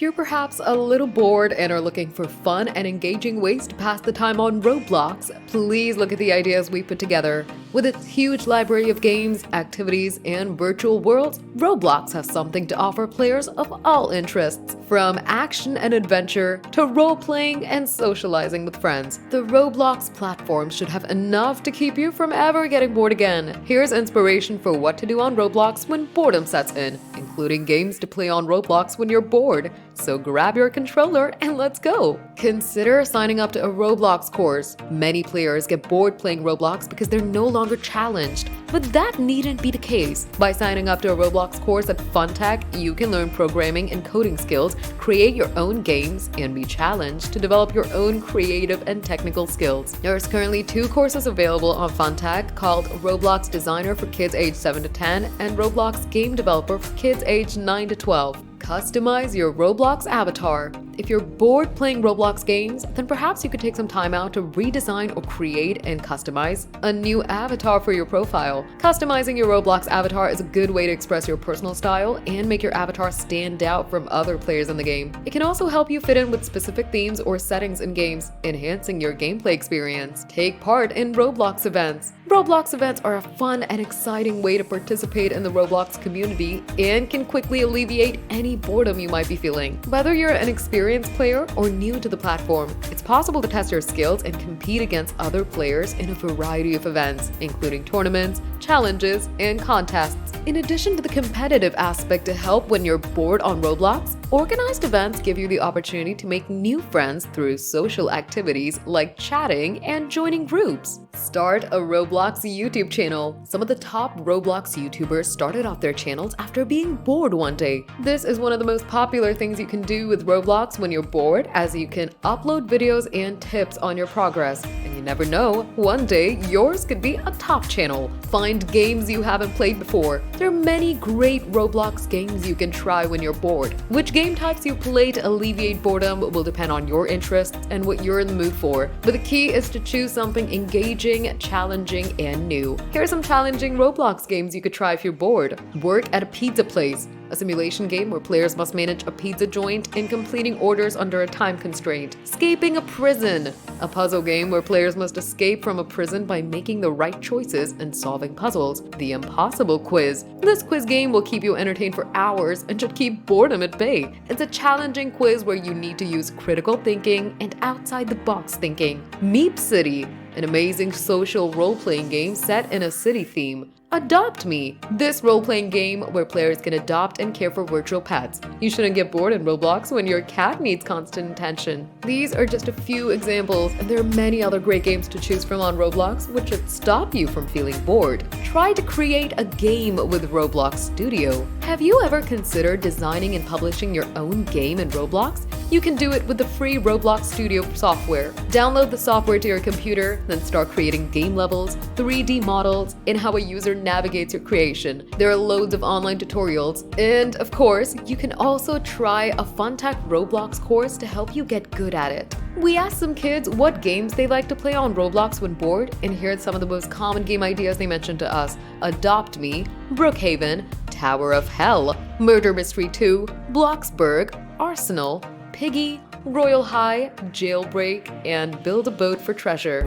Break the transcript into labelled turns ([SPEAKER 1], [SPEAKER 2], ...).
[SPEAKER 1] you're perhaps a little bored and are looking for fun and engaging ways to pass the time on Roblox, please look at the ideas we put together. With its huge library of games, activities, and virtual worlds, Roblox has something to offer players of all interests, from action and adventure to role-playing and socializing with friends. The Roblox platform should have enough to keep you from ever getting bored again. Here's inspiration for what to do on Roblox when boredom sets in, including games to play on Roblox when you're bored. So grab your controller and let's go! Consider signing up to a Roblox course. Many players get bored playing Roblox because they're no longer challenged, but that needn't be the case. By signing up to a Roblox course at Funtech, you can learn programming and coding skills, create your own games, and be challenged to develop your own creative and technical skills. There's currently 2 courses available on Funtech called Roblox Designer for kids aged 7 to 10 and Roblox Game Developer for kids aged 9 to 12. Customize your Roblox avatar. If you're bored playing Roblox games, then perhaps you could take some time out to redesign or create and customize a new avatar for your profile. Customizing your Roblox avatar is a good way to express your personal style and make your avatar stand out from other players in the game. It can also help you fit in with specific themes or settings in games, enhancing your gameplay experience. Take part in Roblox events. Roblox events are a fun and exciting way to participate in the Roblox community and can quickly alleviate any boredom you might be feeling. Whether you're an experienced player or new to the platform, it's possible to test your skills and compete against other players in a variety of events, including tournaments, challenges, and contests. In addition to the competitive aspect to help when you're bored on Roblox, organized events give you the opportunity to make new friends through social activities like chatting and joining groups. Start a Roblox YouTube channel. Some of the top Roblox YouTubers started off their channels after being bored one day. This is one of the most popular things you can do with Roblox when you're bored, as you can upload videos and tips on your progress. And you never know, one day yours could be a top channel. Find games you haven't played before. There are many great Roblox games you can try when you're bored. Which game types you play to alleviate boredom will depend on your interests and what you're in the mood for. But the key is to choose something engaging, challenging, and new. Here are some challenging Roblox games you could try if you're bored. Work at a pizza place. A simulation game where players must manage a pizza joint and completing orders under a time constraint. Escaping a prison. A puzzle game where players must escape from a prison by making the right choices and solving puzzles. The Impossible Quiz. This quiz game will keep you entertained for hours and should keep boredom at bay. It's a challenging quiz where you need to use critical thinking and outside-the-box thinking. Meep City. An amazing social role-playing game set in a city theme. Adopt Me. This role-playing game where players can adopt and care for virtual pets. You shouldn't get bored in Roblox when your cat needs constant attention. These are just a few examples, and there are many other great games to choose from on Roblox which should stop you from feeling bored. Try to create a game with Roblox Studio. Have you ever considered designing and publishing your own game in Roblox? You can do it with the free Roblox Studio software. Download the software to your computer, then start creating game levels, 3D models, and how a user navigates your creation. There are loads of online tutorials, and of course, you can also try a Funtech Roblox course to help you get good at it. We asked some kids what games they like to play on Roblox when bored, and here are some of the most common game ideas they mentioned to us: Adopt Me, Brookhaven, Tower of Hell, Murder Mystery 2, Bloxburg, Arsenal, Piggy, Royal High, Jailbreak, and Build a Boat for Treasure.